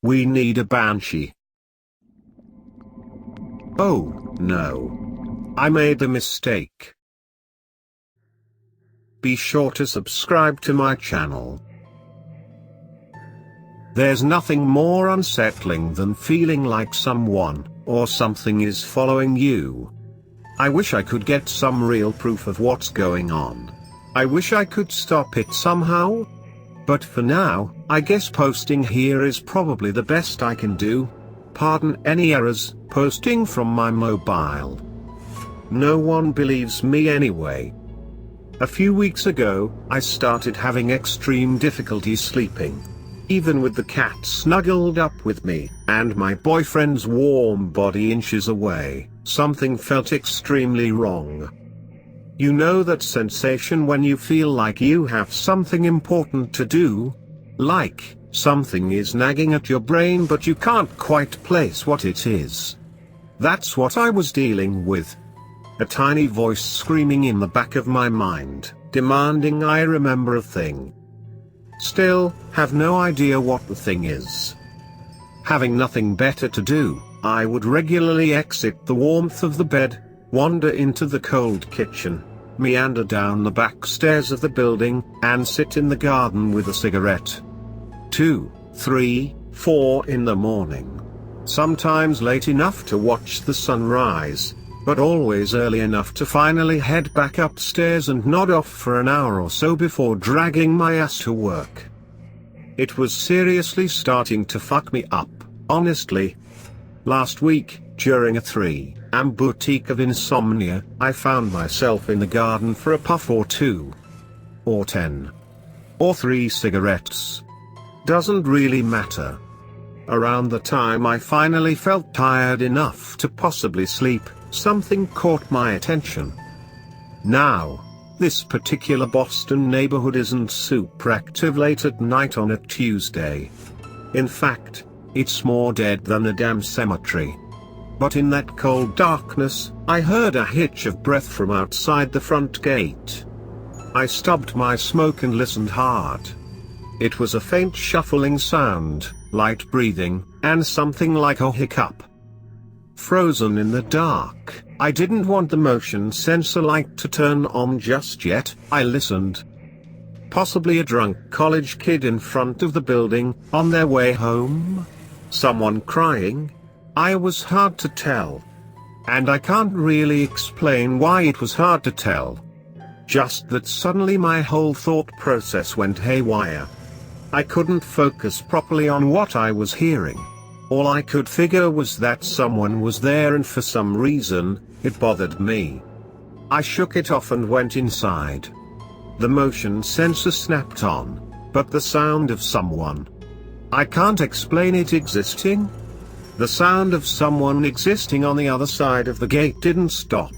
We need a Banshee. Oh, no. I made a mistake. Be sure to subscribe to my channel. There's nothing more unsettling than feeling like someone, or something is following you. I wish I could get some real proof of what's going on. I wish I could stop it somehow. But for now, I guess posting here is probably the best I can do. Pardon any errors, posting from my mobile. No one believes me anyway. A few weeks ago, I started having extreme difficulty sleeping. Even with the cat snuggled up with me, and my boyfriend's warm body inches away, something felt extremely wrong. You know that sensation when you feel like you have something important to do? Like, something is nagging at your brain but you can't quite place what it is. That's what I was dealing with. A tiny voice screaming in the back of my mind, demanding I remember a thing. Still, have no idea what the thing is. Having nothing better to do, I would regularly exit the warmth of the bed, wander into the cold kitchen, meander down the back stairs of the building, and sit in the garden with a cigarette. 2, 3, 4 in the morning. Sometimes late enough to watch the sunrise, but always early enough to finally head back upstairs and nod off for an hour or so before dragging my ass to work. It was seriously starting to fuck me up, honestly. Last week, during a 3-am boutique of insomnia, I found myself in the garden for a puff or 2. Or 10. Or 3 cigarettes. Doesn't really matter. Around the time I finally felt tired enough to possibly sleep, something caught my attention. Now, this particular Boston neighborhood isn't super active late at night on a Tuesday. In fact, it's more dead than a damn cemetery. But in that cold darkness, I heard a hitch of breath from outside the front gate. I stubbed my smoke and listened hard. It was a faint shuffling sound, light breathing, and something like a hiccup. Frozen in the dark, I didn't want the motion sensor light to turn on just yet. I listened. Possibly a drunk college kid in front of the building, on their way home? Someone crying? I was hard to tell. And I can't really explain why it was hard to tell. Just that suddenly my whole thought process went haywire. I couldn't focus properly on what I was hearing. All I could figure was that someone was there and for some reason, it bothered me. I shook it off and went inside. The motion sensor snapped on, but the sound of someone. I can't explain it existing. The sound of someone existing on the other side of the gate didn't stop.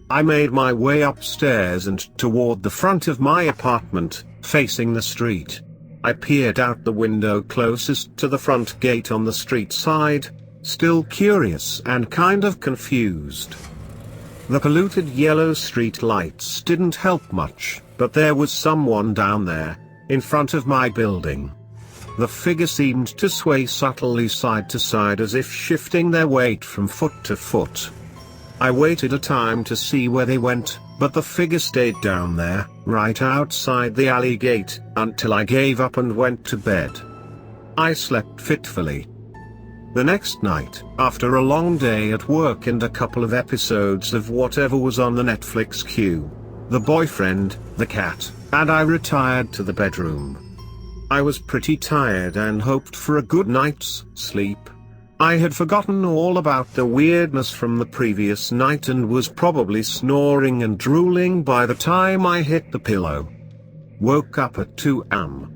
I made my way upstairs and toward the front of my apartment, facing the street. I peered out the window closest to the front gate on the street side, still curious and kind of confused. The polluted yellow street lights didn't help much, but there was someone down there, in front of my building. The figure seemed to sway subtly side to side as if shifting their weight from foot to foot. I waited a time to see where they went, but the figure stayed down there, right outside the alley gate, until I gave up and went to bed. I slept fitfully. The next night, after a long day at work and a couple of episodes of whatever was on the Netflix queue, the boyfriend, the cat, and I retired to the bedroom. I was pretty tired and hoped for a good night's sleep. I had forgotten all about the weirdness from the previous night and was probably snoring and drooling by the time I hit the pillow. Woke up at 2 am.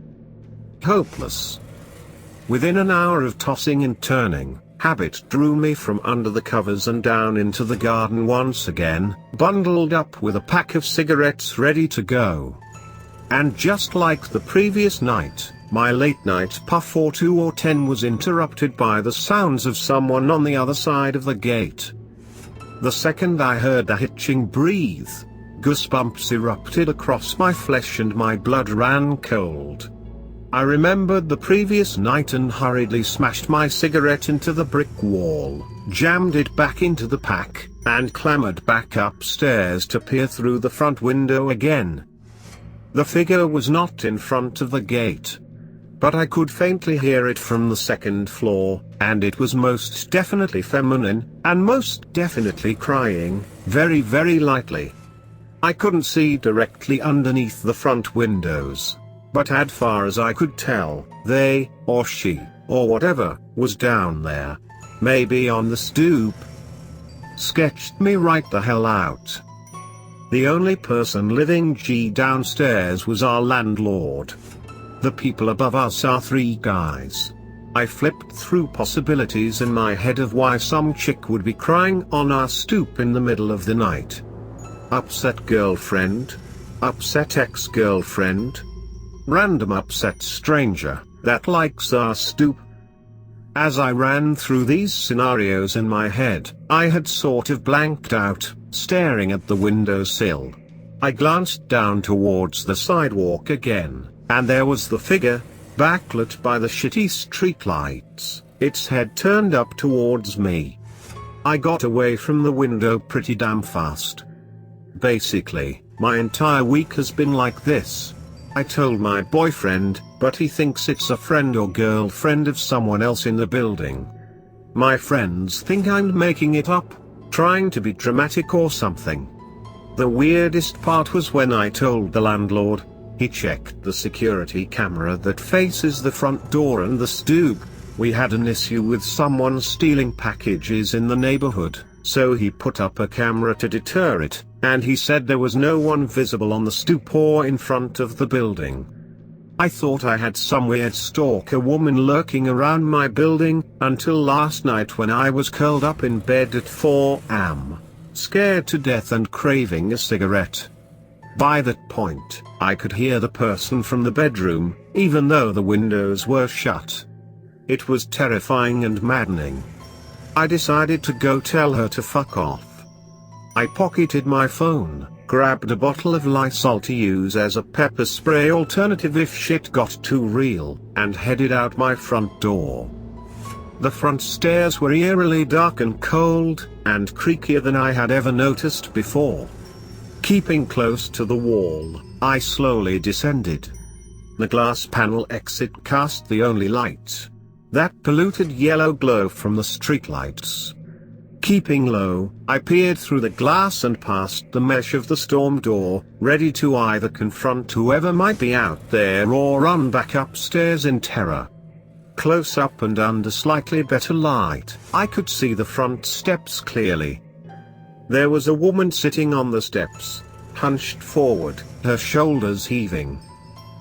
Hopeless. Within an hour of tossing and turning, habit drew me from under the covers and down into the garden once again, bundled up with a pack of cigarettes ready to go. And just like the previous night, my late night puff or 2 or 10 was interrupted by the sounds of someone on the other side of the gate. The second I heard the hitching breathe, goosebumps erupted across my flesh and my blood ran cold. I remembered the previous night and hurriedly smashed my cigarette into the brick wall, jammed it back into the pack, and clambered back upstairs to peer through the front window again. The figure was not in front of the gate, but I could faintly hear it from the second floor, and it was most definitely feminine, and most definitely crying, very very lightly. I couldn't see directly underneath the front windows, but as far as I could tell, they, or she, or whatever, was down there. Maybe on the stoop. Sketched me right the hell out. The only person living downstairs was our landlord. The people above us are 3 guys. I flipped through possibilities in my head of why some chick would be crying on our stoop in the middle of the night. Upset girlfriend? Upset ex-girlfriend? Random upset stranger that likes our stoop? As I ran through these scenarios in my head, I had sort of blanked out, staring at the windowsill. I glanced down towards the sidewalk again, and there was the figure, backlit by the shitty streetlights, its head turned up towards me. I got away from the window pretty damn fast. Basically, my entire week has been like this. I told my boyfriend, but he thinks it's a friend or girlfriend of someone else in the building. My friends think I'm making it up, trying to be dramatic or something. The weirdest part was when I told the landlord. He checked the security camera that faces the front door and the stoop. We had an issue with someone stealing packages in the neighborhood, so he put up a camera to deter it, and he said there was no one visible on the stoop or in front of the building. I thought I had some weird stalker woman lurking around my building, until last night when I was curled up in bed at 4 am, scared to death and craving a cigarette. By that point, I could hear the person from the bedroom, even though the windows were shut. It was terrifying and maddening. I decided to go tell her to fuck off. I pocketed my phone, grabbed a bottle of Lysol to use as a pepper spray alternative if shit got too real, and headed out my front door. The front stairs were eerily dark and cold, and creakier than I had ever noticed before. Keeping close to the wall, I slowly descended. The glass panel exit cast the only light. That polluted yellow glow from the streetlights. Keeping low, I peered through the glass and past the mesh of the storm door, ready to either confront whoever might be out there or run back upstairs in terror. Close up and under slightly better light, I could see the front steps clearly. There was a woman sitting on the steps, hunched forward, her shoulders heaving.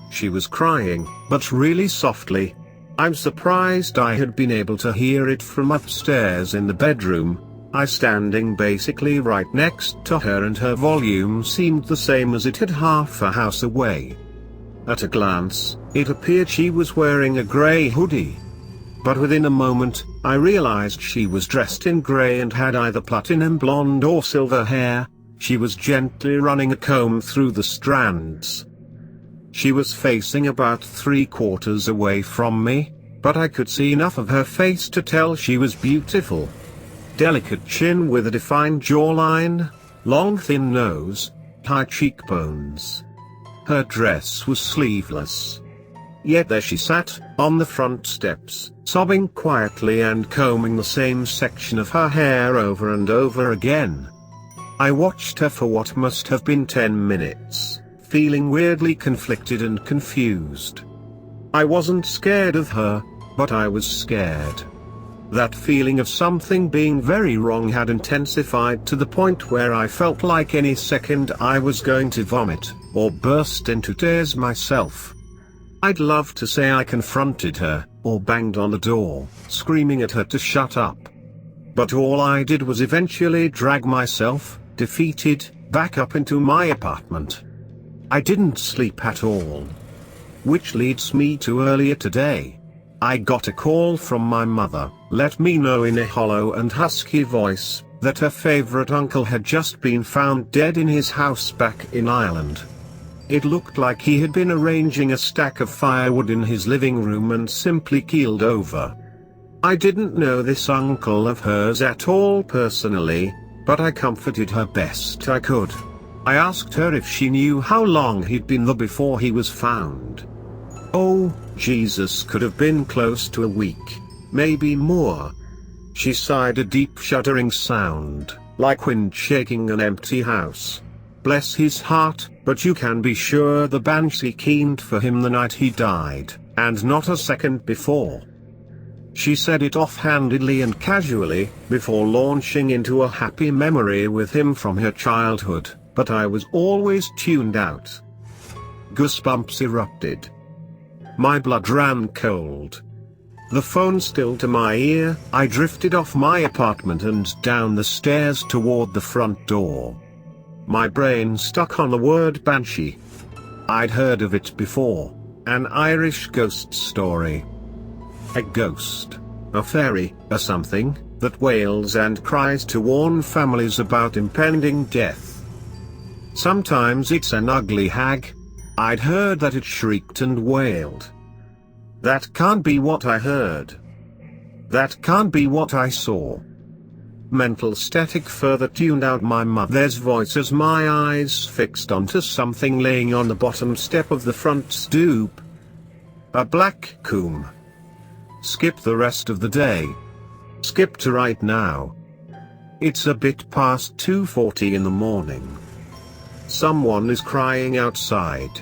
She was crying, but really softly. I'm surprised I had been able to hear it from upstairs in the bedroom. I standing basically right next to her, and her volume seemed the same as it had half a house away. At a glance, it appeared she was wearing a grey hoodie. But within a moment, I realized she was dressed in grey and had either platinum blonde or silver hair. She was gently running a comb through the strands. She was facing about 3/4 away from me, but I could see enough of her face to tell she was beautiful. Delicate chin with a defined jawline, long thin nose, high cheekbones. Her dress was sleeveless. Yet there she sat, on the front steps, sobbing quietly and combing the same section of her hair over and over again. I watched her for what must have been 10 minutes, feeling weirdly conflicted and confused. I wasn't scared of her, but I was scared. That feeling of something being very wrong had intensified to the point where I felt like any second I was going to vomit, or burst into tears myself. I'd love to say I confronted her, or banged on the door, screaming at her to shut up. But all I did was eventually drag myself, defeated, back up into my apartment. I didn't sleep at all. Which leads me to earlier today. I got a call from my mother, let me know in a hollow and husky voice, that her favorite uncle had just been found dead in his house back in Ireland. It looked like he had been arranging a stack of firewood in his living room and simply keeled over. I didn't know this uncle of hers at all personally, but I comforted her best I could. I asked her if she knew how long he'd been there before he was found. Oh, Jesus, could have been close to a week, maybe more. She sighed, a deep shuddering sound, like wind shaking an empty house. Bless his heart, but you can be sure the Banshee keened for him the night he died, and not a second before. She said it offhandedly and casually, before launching into a happy memory with him from her childhood, but I was always tuned out. Goosebumps erupted. My blood ran cold. The phone still to my ear, I drifted off my apartment and down the stairs toward the front door. My brain stuck on the word Banshee. I'd heard of it before, an Irish ghost story. A ghost, a fairy, a something, that wails and cries to warn families about impending death. Sometimes it's an ugly hag. I'd heard that it shrieked and wailed. That can't be what I heard. That can't be what I saw. Mental static further tuned out my mother's voice as my eyes fixed onto something laying on the bottom step of the front stoop. A black coom. Skip the rest of the day. Skip to right now. It's a bit past 2:40 in the morning. Someone is crying outside.